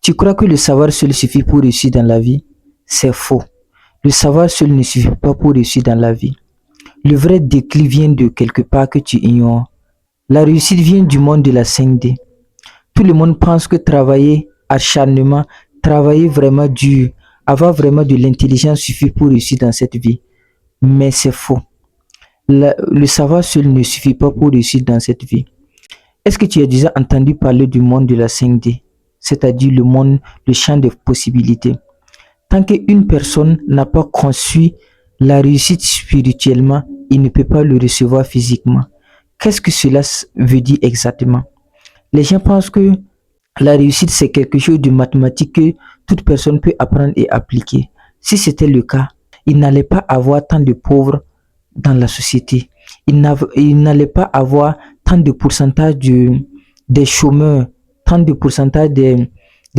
Tu crois que le savoir seul suffit pour réussir dans la vie? C'est faux. Le savoir seul ne suffit pas pour réussir dans la vie. Le vrai déclic vient de quelque part que tu ignores. La réussite vient du monde de la 5D. Tout le monde pense que travailler acharnement, travailler vraiment dur, avoir vraiment de l'intelligence suffit pour réussir dans cette vie. Mais c'est faux. Le savoir seul ne suffit pas pour réussir dans cette vie. Est-ce que tu as déjà entendu parler du monde de la 5D, c'est-à-dire le monde, le champ des possibilités? Tant qu'une personne n'a pas conçu la réussite spirituellement, il ne peut pas le recevoir physiquement. Qu'est-ce que cela veut dire exactement? Les gens pensent que la réussite, c'est quelque chose de mathématique que toute personne peut apprendre et appliquer. Si c'était le cas, il n'allait pas avoir tant de pauvres dans la société. Il n'allait pas avoir tant de pourcentage des chômeurs, tant de pourcentage des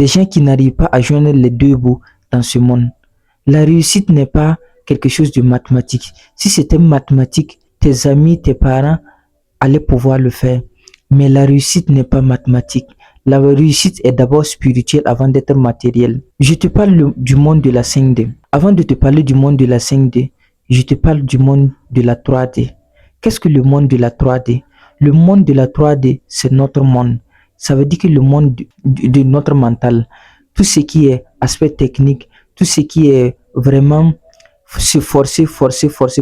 gens qui n'arrivent pas à joindre les deux bouts dans ce monde. La réussite n'est pas quelque chose de mathématique. Si c'était mathématique, tes amis, tes parents allaient pouvoir le faire. Mais la réussite n'est pas mathématique. La réussite est d'abord spirituelle avant d'être matérielle. Je te parle du monde de la 5D. Avant de te parler du monde de la 5D, je te parle du monde de la 3D. Qu'est-ce que le monde de la 3D? Le monde de la 3D, c'est notre monde. Ça veut dire que le monde de notre mental, tout ce qui est aspect technique, tout ce qui est vraiment se forcer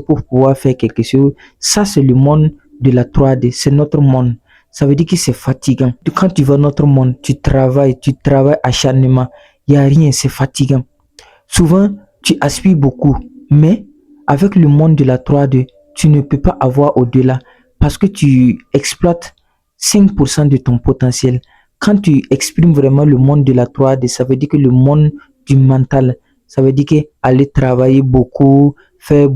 pour pouvoir faire quelque chose, ça c'est le monde de la 3D, c'est notre monde. Ça veut dire que c'est fatigant. Quand tu vois notre monde, tu travailles acharnement, il n'y a rien, c'est fatigant. Souvent, tu aspires beaucoup, mais avec le monde de la 3D, tu ne peux pas avoir au-delà parce que tu exploites 5% de ton potentiel. Quand tu exprimes vraiment le monde de la 3D, ça veut dire que le monde du mental, ça veut dire que aller travailler beaucoup, faire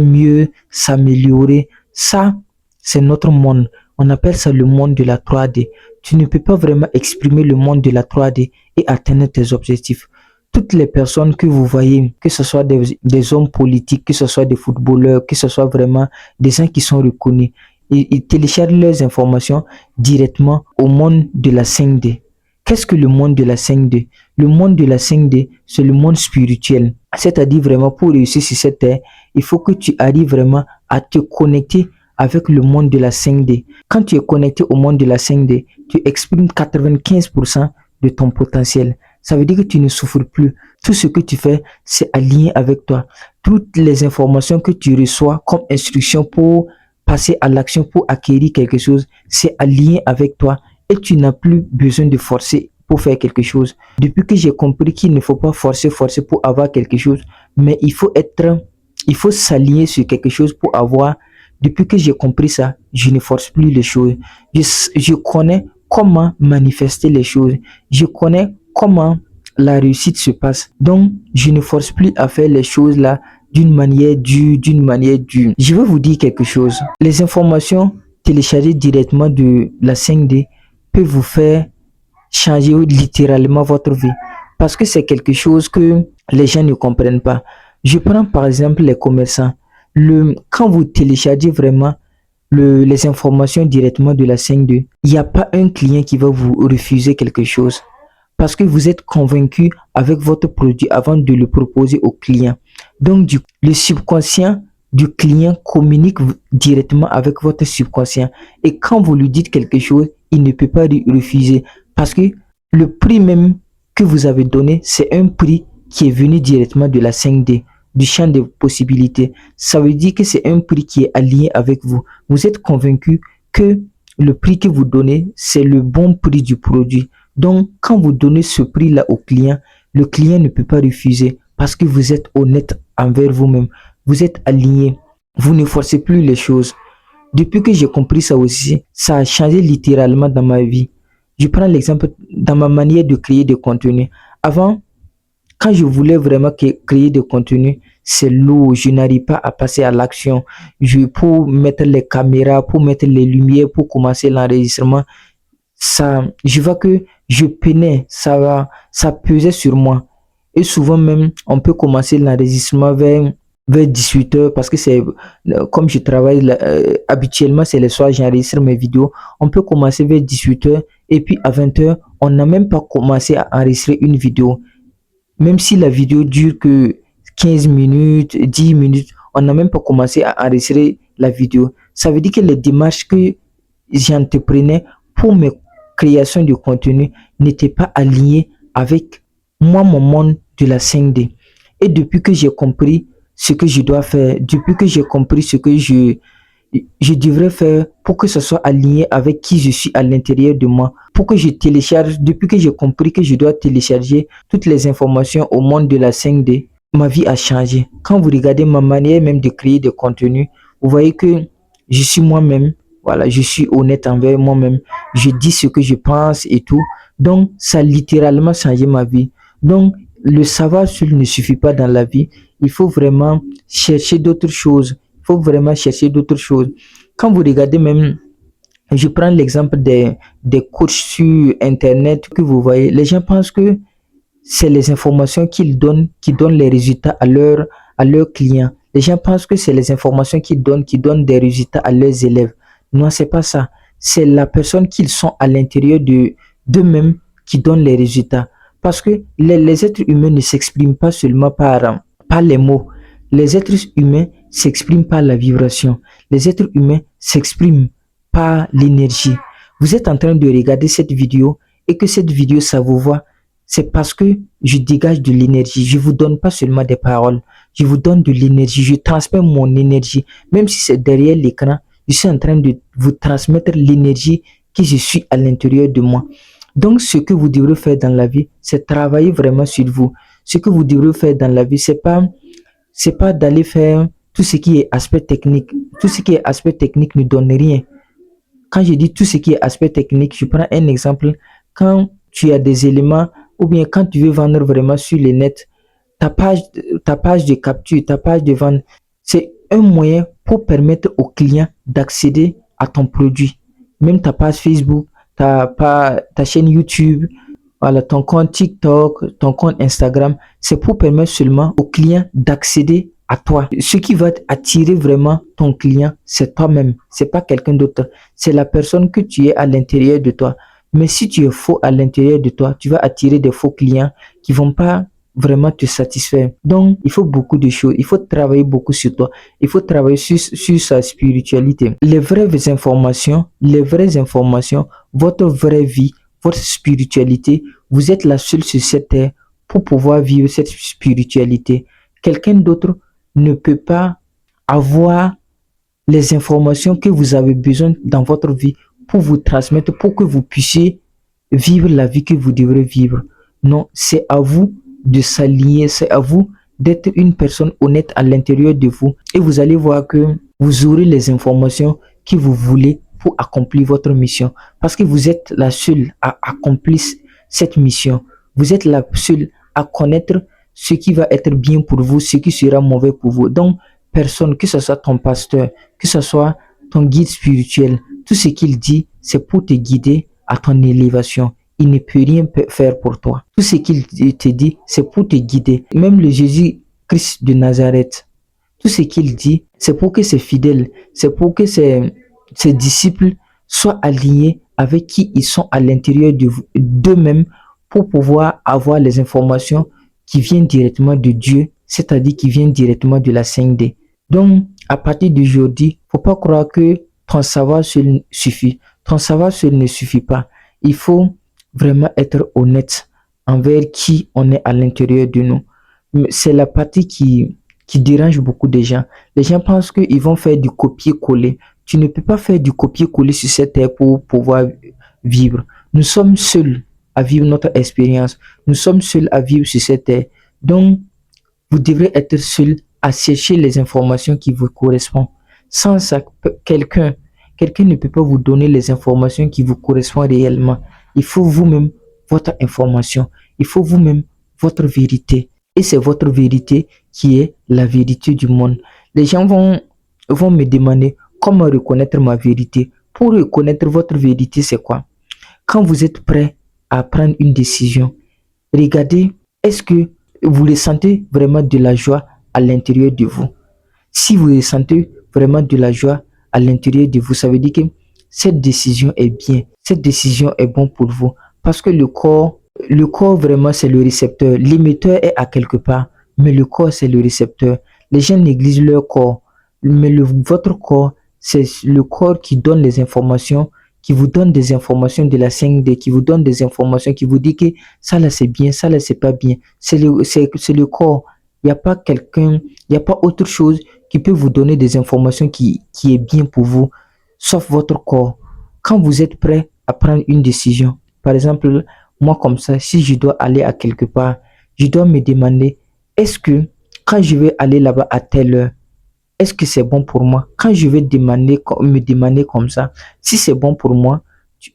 mieux, s'améliorer, ça, c'est notre monde. On appelle ça le monde de la 3D. Tu ne peux pas vraiment exprimer le monde de la 3D et atteindre tes objectifs. Toutes les personnes que vous voyez, que ce soit des hommes politiques, que ce soit des footballeurs, que ce soit vraiment des gens qui sont reconnus, ils téléchargent leurs informations directement au monde de la 5D. Qu'est-ce que le monde de la 5D? Le monde de la 5D, c'est le monde spirituel. C'est-à-dire vraiment pour réussir sur cette terre, il faut que tu arrives vraiment à te connecter avec le monde de la 5D. Quand tu es connecté au monde de la 5D, tu exprimes 95% de ton potentiel. Ça veut dire que tu ne souffres plus. Tout ce que tu fais, c'est aligné avec toi. Toutes les informations que tu reçois comme instruction pour passer à l'action, pour acquérir quelque chose, c'est aligné avec toi et tu n'as plus besoin de forcer pour faire quelque chose. Depuis que j'ai compris qu'il ne faut pas forcer pour avoir quelque chose, mais il faut s'aligner sur quelque chose pour avoir. Depuis que j'ai compris ça, je ne force plus les choses. Je connais comment manifester les choses. Je connais comment la réussite se passe. Donc, je ne force plus à faire les choses là d'une manière dure. Je vais vous dire quelque chose. Les informations téléchargées directement de la 5D peuvent vous faire changer littéralement votre vie. Parce que c'est quelque chose que les gens ne comprennent pas. Je prends par exemple les commerçants. Quand vous téléchargez vraiment les informations directement de la 5D, il n'y a pas un client qui va vous refuser quelque chose parce que vous êtes convaincu avec votre produit avant de le proposer au client. Donc, le subconscient du client communique directement avec votre subconscient et quand vous lui dites quelque chose, il ne peut pas refuser parce que le prix même que vous avez donné, c'est un prix qui est venu directement de la 5D. Du champ des possibilités. Ça veut dire que c'est un prix qui est aligné avec vous. Vous êtes convaincu que le prix que vous donnez, c'est le bon prix du produit. Donc, quand vous donnez ce prix-là au client, le client ne peut pas refuser parce que vous êtes honnête envers vous-même. Vous êtes aligné. Vous ne forcez plus les choses. Depuis que j'ai compris ça aussi, ça a changé littéralement dans ma vie. Je prends l'exemple dans ma manière de créer des contenus. Avant, quand je voulais vraiment créer des contenus, c'est lourd, je n'arrive pas à passer à l'action. Pour mettre les caméras, pour mettre les lumières, pour commencer l'enregistrement, je vois que je peinais, ça pesait sur moi. Et souvent même, on peut commencer l'enregistrement vers 18h parce que c'est comme je travaille habituellement, c'est le soir, j'enregistre mes vidéos. On peut commencer vers 18h et puis à 20h, on n'a même pas commencé à enregistrer une vidéo. Même si la vidéo dure que 15 minutes, 10 minutes, on n'a même pas commencé à enregistrer la vidéo. Ça veut dire que les démarches que j'entreprenais pour mes créations de contenu n'étaient pas alignées avec moi, mon monde de la 5D. Et depuis que j'ai compris ce que je dois faire, depuis que j'ai compris ce que je devrais faire pour que ce soit aligné avec qui je suis à l'intérieur de moi, pour que je télécharge, depuis que j'ai compris que je dois télécharger toutes les informations au monde de la 5D, ma vie a changé. Quand vous regardez ma manière même de créer des contenus, vous voyez que je suis moi-même, voilà, je suis honnête envers moi-même, je dis ce que je pense et tout. Donc, ça a littéralement changé ma vie. Donc, le savoir seul ne suffit pas dans la vie. Il faut vraiment chercher d'autres choses. Il faut vraiment chercher d'autres choses. Quand vous regardez même, je prends l'exemple des coachs sur Internet que vous voyez, les gens pensent que c'est les informations qu'ils donnent qui donnent les résultats à leurs clients. Les gens pensent que c'est les informations qu'ils donnent qui donnent des résultats à leurs élèves. Non, c'est pas ça. C'est la personne qu'ils sont à l'intérieur d'eux-mêmes qui donne les résultats. Parce que les êtres humains ne s'expriment pas seulement par les mots. Les êtres humains s'expriment par la vibration. Les êtres humains s'expriment par l'énergie. Vous êtes en train de regarder cette vidéo et que cette vidéo, ça vous voit. C'est parce que je dégage de l'énergie. Je vous donne pas seulement des paroles. Je vous donne de l'énergie. Je transmets mon énergie. Même si c'est derrière l'écran, je suis en train de vous transmettre l'énergie que je suis à l'intérieur de moi. Donc, ce que vous devrez faire dans la vie, c'est travailler vraiment sur vous. Ce que vous devrez faire dans la vie, c'est pas d'aller faire tout ce qui est aspect technique. Tout ce qui est aspect technique ne donne rien. Quand je dis tout ce qui est aspect technique, je prends un exemple. Quand tu as des éléments ou bien quand tu veux vendre vraiment sur le net, ta page de capture, ta page de vente, c'est un moyen pour permettre aux clients d'accéder à ton produit. Même ta page Facebook, ta chaîne YouTube, voilà, ton compte TikTok, ton compte Instagram, c'est pour permettre seulement aux clients d'accéder à toi. Ce qui va attirer vraiment ton client, c'est toi-même, c'est pas quelqu'un d'autre, c'est la personne que tu es à l'intérieur de toi. Mais si tu es faux à l'intérieur de toi, tu vas attirer des faux clients qui vont pas vraiment te satisfaire. Donc, il faut beaucoup de choses. Il faut travailler beaucoup sur toi. Il faut travailler sur sa spiritualité. Les vraies informations, votre vraie vie, votre spiritualité, vous êtes la seule sur cette terre pour pouvoir vivre cette spiritualité. Quelqu'un d'autre ne peut pas avoir les informations que vous avez besoin dans votre vie pour vous transmettre, pour que vous puissiez vivre la vie que vous devrez vivre. Non, c'est à vous de s'aligner, c'est à vous d'être une personne honnête à l'intérieur de vous et vous allez voir que vous aurez les informations que vous voulez pour accomplir votre mission parce que vous êtes la seule à accomplir cette mission. Vous êtes la seule à connaître ce qui va être bien pour vous, ce qui sera mauvais pour vous. Donc, personne, que ce soit ton pasteur, que ce soit ton guide spirituel, tout ce qu'il dit, c'est pour te guider à ton élévation. Il ne peut rien faire pour toi. Tout ce qu'il te dit, c'est pour te guider. Même le Jésus-Christ de Nazareth, tout ce qu'il dit, c'est pour que ses fidèles, c'est pour que ses disciples soient alignés avec qui ils sont à l'intérieur d'eux-mêmes pour pouvoir avoir les informations qui viennent directement de Dieu, c'est-à-dire qui viennent directement de la 5D. Donc, à partir d'aujourd'hui, faut pas croire que ton savoir seul suffit. Ton savoir seul ne suffit pas. Il faut vraiment être honnête envers qui on est à l'intérieur de nous. C'est la partie qui dérange beaucoup de gens. Les gens pensent qu'ils vont faire du copier-coller. Tu ne peux pas faire du copier-coller sur cette terre pour pouvoir vivre. Nous sommes seuls à vivre notre expérience. Nous sommes seuls à vivre sur cette terre. Donc, vous devrez être seul à chercher les informations qui vous correspondent. Sans ça, quelqu'un ne peut pas vous donner les informations qui vous correspondent réellement. Il faut vous-même votre information. Il faut vous-même votre vérité. Et c'est votre vérité qui est la vérité du monde. Les gens vont me demander comment reconnaître ma vérité. Pour reconnaître votre vérité, c'est quoi? Quand vous êtes prêt à prendre une décision, regardez, est-ce que vous ressentez vraiment de la joie à l'intérieur de vous? Si vous ressentez vraiment de la joie à l'intérieur de vous, ça veut dire que cette décision est bien, cette décision est bonne pour vous. Parce que le corps vraiment c'est le récepteur. L'émetteur est à quelque part, mais le corps c'est le récepteur. Les gens négligent leur corps, mais votre corps, c'est le corps qui donne les informations, qui vous donne des informations de la 5D, qui vous donne des informations, qui vous dit que ça là c'est bien, ça là c'est pas bien. C'est le corps. Il n'y a pas quelqu'un, il n'y a pas autre chose qui peut vous donner des informations qui est bien pour vous, sauf votre corps. Quand vous êtes prêt à prendre une décision, par exemple, moi comme ça, si je dois aller à quelque part, je dois me demander, est-ce que quand je vais aller là-bas à telle heure, est-ce que c'est bon pour moi? Quand je vais me demander comme ça, si c'est bon pour moi,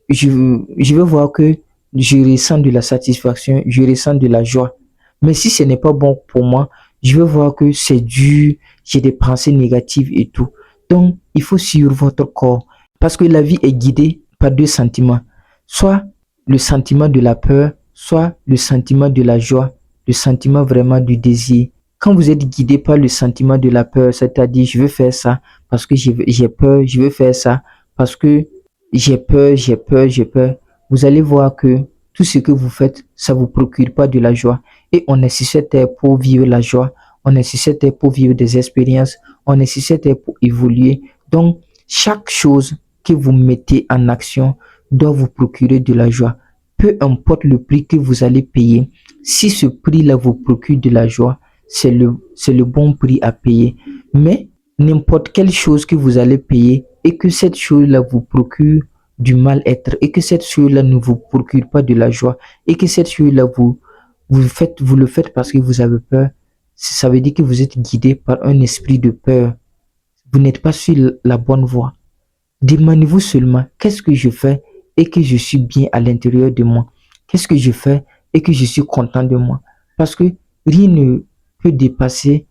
je vais voir que je ressens de la satisfaction, je ressens de la joie. Mais si ce n'est pas bon pour moi, je vais voir que c'est dur, j'ai des pensées négatives et tout. Donc, il faut suivre votre corps. Parce que la vie est guidée par deux sentiments. Soit le sentiment de la peur, soit le sentiment de la joie, le sentiment vraiment du désir. Quand vous êtes guidé par le sentiment de la peur, c'est-à-dire je veux faire ça parce que j'ai peur, je veux faire ça parce que j'ai peur, vous allez voir que tout ce que vous faites, ça vous procure pas de la joie. Et on est sur cette terre pour vivre la joie, on est sur cette terre pour vivre des expériences, on est sur cette terre pour évoluer. Donc, chaque chose que vous mettez en action doit vous procurer de la joie. Peu importe le prix que vous allez payer, si ce prix-là vous procure de la joie, c'est le bon prix à payer. Mais n'importe quelle chose que vous allez payer et que cette chose-là vous procure du mal-être et que cette chose-là ne vous procure pas de la joie et que cette chose-là vous le faites parce que vous avez peur, ça veut dire que vous êtes guidé par un esprit de peur. Vous n'êtes pas sur la bonne voie. Demandez-vous seulement qu'est-ce que je fais et que je suis bien à l'intérieur de moi. Qu'est-ce que je fais et que je suis content de moi. Parce que rien ne peut dépasser,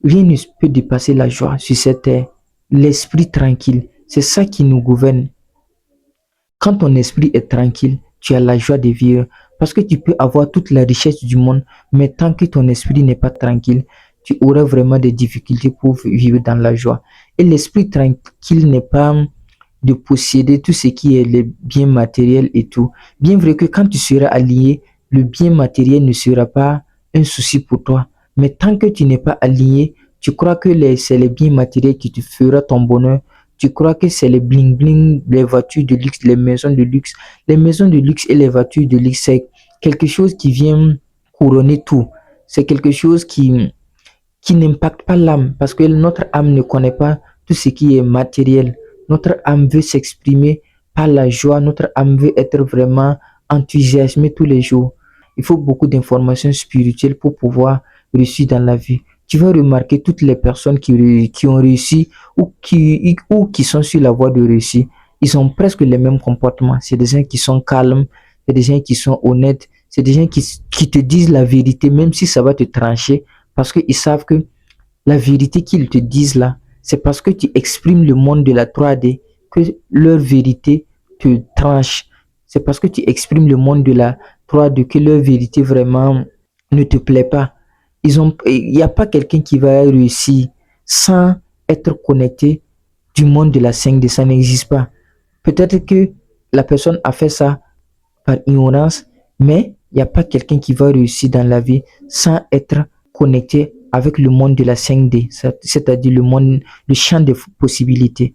rien ne peut dépasser la joie sur cette terre. L'esprit tranquille, c'est ça qui nous gouverne. Quand ton esprit est tranquille, tu as la joie de vivre. Parce que tu peux avoir toute la richesse du monde, mais tant que ton esprit n'est pas tranquille, tu auras vraiment des difficultés pour vivre dans la joie. Et l'esprit tranquille n'est pas de posséder tout ce qui est les biens matériels et tout. Bien vrai que quand tu seras aligné, le bien matériel ne sera pas un souci pour toi. Mais tant que tu n'es pas aligné, tu crois que c'est les biens matériels qui te fera ton bonheur. Tu crois que c'est les bling bling, les voitures de luxe, les maisons de luxe. Les maisons de luxe et les voitures de luxe, c'est quelque chose qui vient couronner tout. C'est quelque chose qui n'impacte pas l'âme parce que notre âme ne connaît pas tout ce qui est matériel. Notre âme veut s'exprimer par la joie, notre âme veut être vraiment enthousiasmée tous les jours. Il faut beaucoup d'informations spirituelles pour pouvoir réussir dans la vie. Tu vas remarquer toutes les personnes qui ont réussi ou qui sont sur la voie de réussir. Ils ont presque les mêmes comportements. C'est des gens qui sont calmes, c'est des gens qui sont honnêtes, c'est des gens qui te disent la vérité même si ça va te trancher parce qu'ils savent que la vérité qu'ils te disent là, c'est parce que tu exprimes le monde de la 3D que leur vérité te tranche. C'est parce que tu exprimes le monde de la 3D que leur vérité vraiment ne te plaît pas. Il n'y a pas quelqu'un qui va réussir sans être connecté du monde de la 5D. Ça n'existe pas. Peut-être que la personne a fait ça par ignorance, mais il n'y a pas quelqu'un qui va réussir dans la vie sans être connecté avec le monde de la 5D, c'est-à-dire le champ des possibilités.